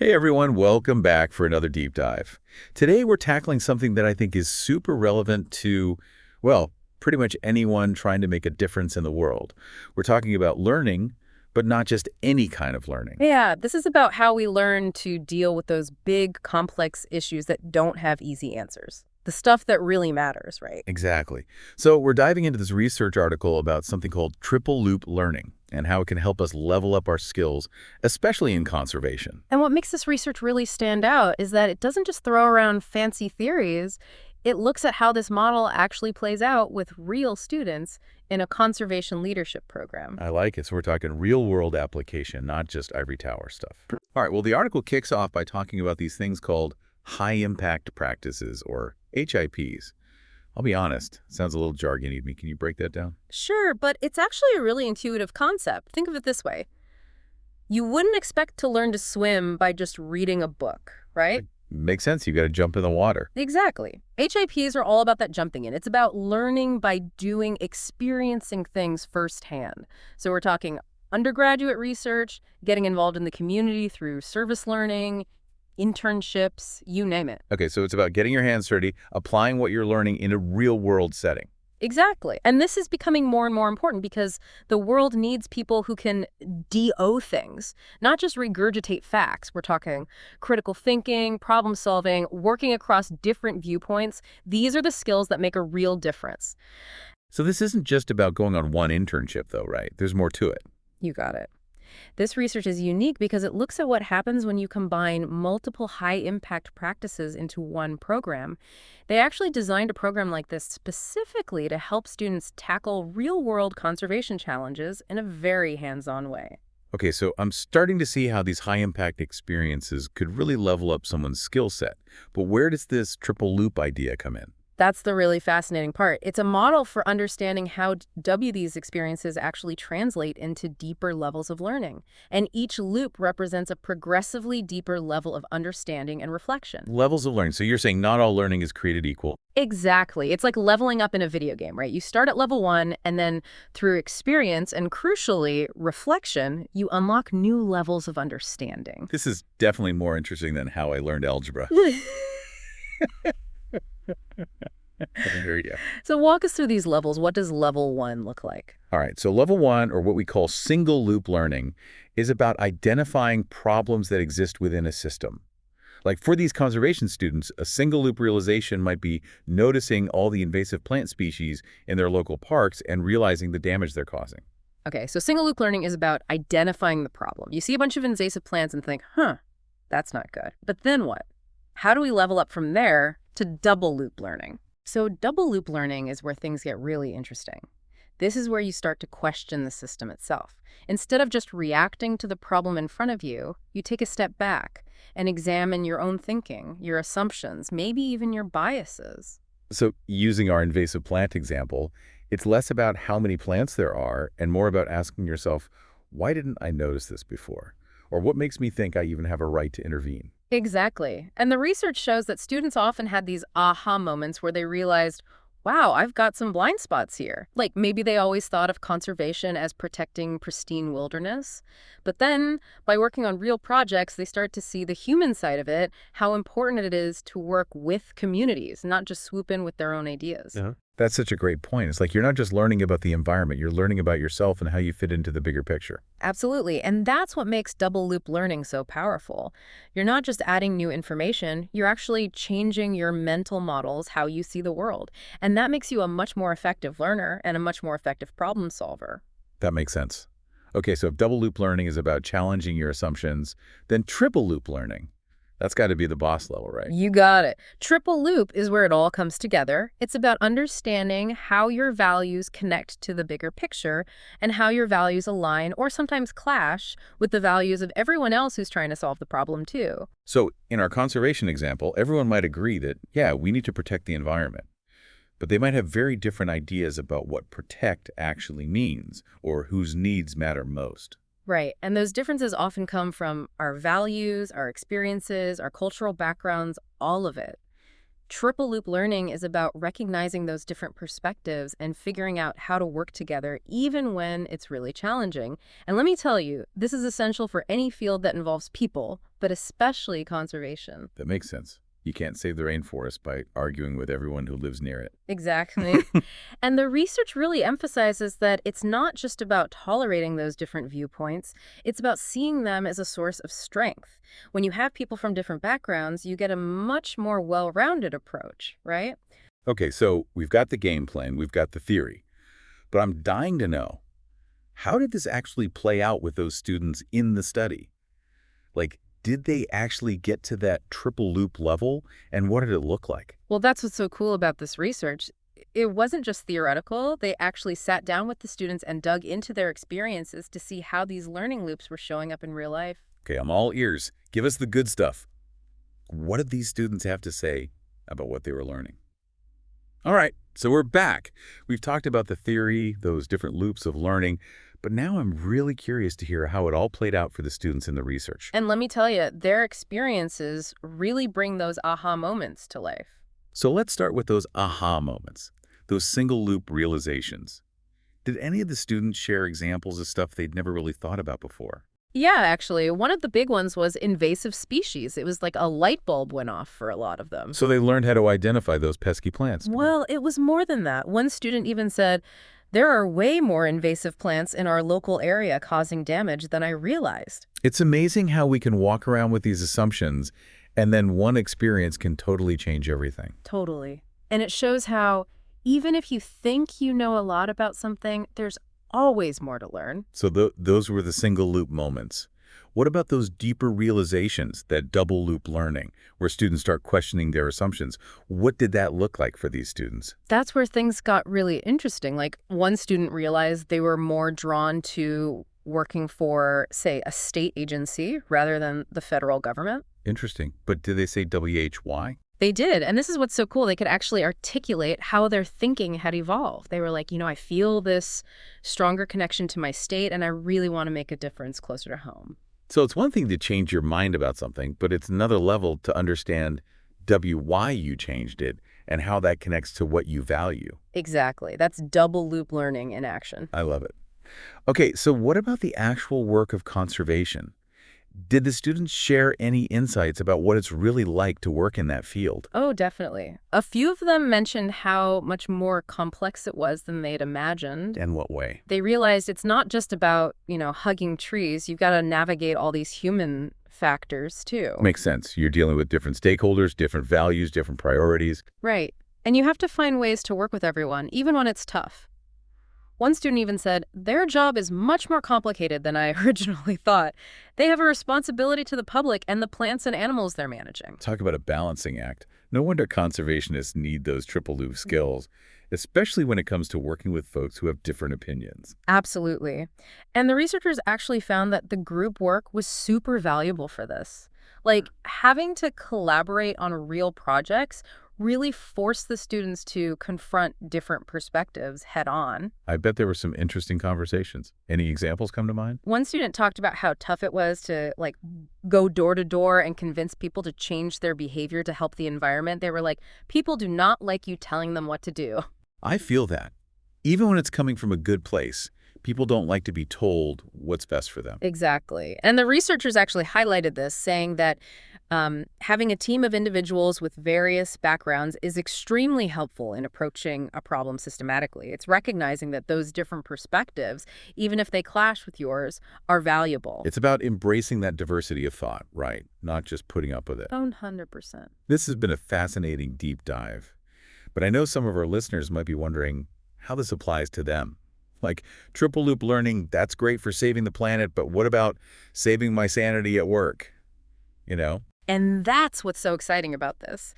Hey everyone, welcome back for another deep dive. Today we're tackling something that I think is super relevant to, well, pretty much anyone trying to make a difference in the world. We're talking about learning, but not just any kind of learning. Yeah, this is about how we learn to deal with those big, complex issues that don't have easy answers. The stuff that really matters, right? Exactly. So we're diving into this research article about something called triple loop learning and how it can help us level up our skills, especially in conservation. And what makes this research really stand out is that it doesn't just throw around fancy theories. It looks at how this model actually plays out with real students in a conservation leadership program. I like it. So we're talking real world application, not just ivory tower stuff. All right. Well, the article kicks off by talking about these things called high impact practices or HIPs. I'll be honest, sounds a little jargony to me. Can you break that down? Sure, but it's actually a really intuitive concept. Think of it this way. You wouldn't expect to learn to swim by just reading a book, right? Makes sense. You got to jump in the water. Exactly. HIPs are all about that jumping in. It's about learning by doing, experiencing things firsthand. So we're talking undergraduate research, getting involved in the community through service learning, internships, you name it. Okay, so it's about getting your hands dirty, applying what you're learning in a real world setting. Exactly. And this is becoming more and more important because the world needs people who can DO things, not just regurgitate facts. We're talking critical thinking, problem solving, working across different viewpoints. These are the skills that make a real difference. So this isn't just about going on one internship, though, right? There's more to it. You got it. This research is unique because it looks at what happens when you combine multiple high-impact practices into one program. They actually designed a program like this specifically to help students tackle real-world conservation challenges in a very hands-on way. Okay, so I'm starting to see how these high impact experiences could really level up someone's skill set. But where does this triple loop idea come in? That's the really fascinating part. It's a model for understanding how these experiences actually translate into deeper levels of learning. And each loop represents a progressively deeper level of understanding and reflection. Levels of learning. So you're saying not all learning is created equal. Exactly. It's like leveling up in a video game, right? You start at level 1, and then through experience and, crucially, reflection, you unlock new levels of understanding. This is definitely more interesting than how I learned algebra. Here you go. So walk us through these levels. What does level 1 look like? All right, so level one, or what we call single loop learning, is about identifying problems that exist within a system. Like for these conservation students, a single loop realization might be noticing all the invasive plant species in their local parks and realizing the damage they're causing. Okay, so single loop learning is about identifying the problem. You see a bunch of invasive plants and think, huh, that's not good. But then what? How do we level up from there to double loop learning? So double loop learning is where things get really interesting. This is where you start to question the system itself. Instead of just reacting to the problem in front of you, you take a step back and examine your own thinking, your assumptions, maybe even your biases. So using our invasive plant example, it's less about how many plants there are and more about asking yourself, why didn't I notice this before? Or what makes me think I even have a right to intervene? Exactly. And the research shows that students often had these aha moments where they realized, wow, I've got some blind spots here. Like maybe they always thought of conservation as protecting pristine wilderness. But then by working on real projects, they start to see the human side of it, how important it is to work with communities, not just swoop in with their own ideas. Yeah. That's such a great point. It's like you're not just learning about the environment, you're learning about yourself and how you fit into the bigger picture. Absolutely. And that's what makes double loop learning so powerful. You're not just adding new information, you're actually changing your mental models, how you see the world. And that makes you a much more effective learner and a much more effective problem solver. That makes sense. Okay, so if double loop learning is about challenging your assumptions, then triple loop learning, that's got to be the boss level, right? You got it. Triple loop is where it all comes together. It's about understanding how your values connect to the bigger picture and how your values align or sometimes clash with the values of everyone else who's trying to solve the problem too. So in our conservation example, everyone might agree that, yeah, we need to protect the environment. But they might have very different ideas about what protect actually means or whose needs matter most. Right. And those differences often come from our values, our experiences, our cultural backgrounds, all of it. Triple loop learning is about recognizing those different perspectives and figuring out how to work together even when it's really challenging. And let me tell you, this is essential for any field that involves people, but especially conservation. That makes sense. You can't save the rainforest by arguing with everyone who lives near it. Exactly. And the research really emphasizes that it's not just about tolerating those different viewpoints, it's about seeing them as a source of strength. When you have people from different backgrounds, you get a much more well-rounded approach, right? Okay, so we've got the game plan, we've got the theory, but I'm dying to know, how did this actually play out with those students in the study? Like, did they actually get to that triple loop level, and what did it look like? Well, that's what's so cool about this research. It wasn't just theoretical. They actually sat down with the students and dug into their experiences to see how these learning loops were showing up in real life. Okay, I'm all ears. Give us the good stuff. What did these students have to say about what they were learning? All right, so we're back. We've talked about the theory, those different loops of learning, but now I'm really curious to hear how it all played out for the students in the research. And let me tell you, their experiences really bring those aha moments to life. So let's start with those aha moments, those single loop realizations. Did any of the students share examples of stuff they'd never really thought about before? Yeah, actually, one of the big ones was invasive species. It was like a light bulb went off for a lot of them. So they learned how to identify those pesky plants. Well, it was more than that. One student even said, there are way more invasive plants in our local area causing damage than I realized. It's amazing how we can walk around with these assumptions, and then one experience can totally change everything. Totally. And it shows how even if you think you know a lot about something, there's always more to learn. So those were the single loop moments. What about those deeper realizations, that double loop learning, where students start questioning their assumptions? What did that look like for these students? That's where things got really interesting. Like one student realized they were more drawn to working for, say, a state agency rather than the federal government. Interesting. But did they say WHY? They did. And this is what's so cool. They could actually articulate how their thinking had evolved. They were like, I feel this stronger connection to my state, and I really want to make a difference closer to home. So it's one thing to change your mind about something, but it's another level to understand why you changed it and how that connects to what you value. Exactly. That's double loop learning in action. I love it. Okay, so what about the actual work of conservation? Did the students share any insights about what it's really like to work in that field? Oh, definitely. A few of them mentioned how much more complex it was than they'd imagined. In what way? They realized it's not just about, hugging trees. You've got to navigate all these human factors, too. Makes sense. You're dealing with different stakeholders, different values, different priorities. Right. And you have to find ways to work with everyone, even when it's tough. One student even said, their job is much more complicated than I originally thought. They have a responsibility to the public and the plants and animals they're managing. Talk about a balancing act. No wonder conservationists need those triple loop skills, especially when it comes to working with folks who have different opinions. Absolutely. And the researchers actually found that the group work was super valuable for this. Like, having to collaborate on real projects really forced the students to confront different perspectives head on. I bet there were some interesting conversations. Any examples come to mind? One student talked about how tough it was to go door to door and convince people to change their behavior to help the environment. They were like, people do not like you telling them what to do. I feel that. Even when it's coming from a good place, people don't like to be told what's best for them. Exactly. And the researchers actually highlighted this, saying that having a team of individuals with various backgrounds is extremely helpful in approaching a problem systematically. It's recognizing that those different perspectives, even if they clash with yours, are valuable. It's about embracing that diversity of thought, right? Not just putting up with it. 100%. This has been a fascinating deep dive. But I know some of our listeners might be wondering how this applies to them. Like, triple loop learning, that's great for saving the planet, but what about saving my sanity at work? And that's what's so exciting about this.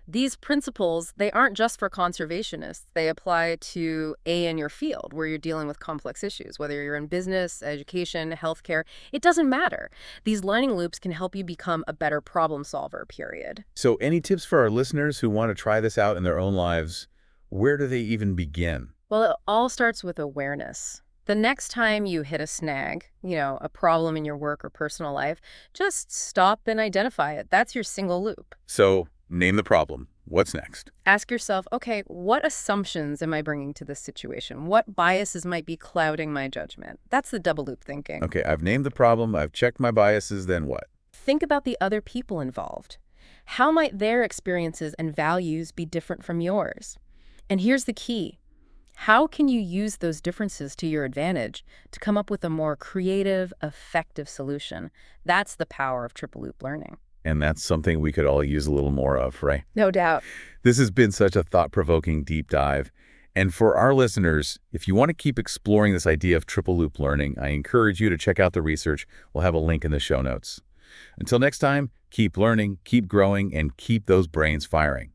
These principles, they aren't just for conservationists. They apply to in your field where you're dealing with complex issues, whether you're in business, education, healthcare. It doesn't matter. These learning loops can help you become a better problem solver, period. So any tips for our listeners who want to try this out in their own lives? Where do they even begin? Well, it all starts with awareness. The next time you hit a snag, a problem in your work or personal life, just stop and identify it. That's your single loop. So name the problem, What's next? Ask yourself, okay, what assumptions am I bringing to this situation? What biases might be clouding my judgment? That's the double loop thinking. Okay, I've named the problem, I've checked my biases, then what? Think about the other people involved. How might their experiences and values be different from yours? And here's the key. How can you use those differences to your advantage to come up with a more creative, effective solution? That's the power of triple loop learning. And that's something we could all use a little more of, right? No doubt. This has been such a thought-provoking deep dive. And for our listeners, if you want to keep exploring this idea of triple loop learning, I encourage you to check out the research. We'll have a link in the show notes. Until next time, keep learning, keep growing, and keep those brains firing.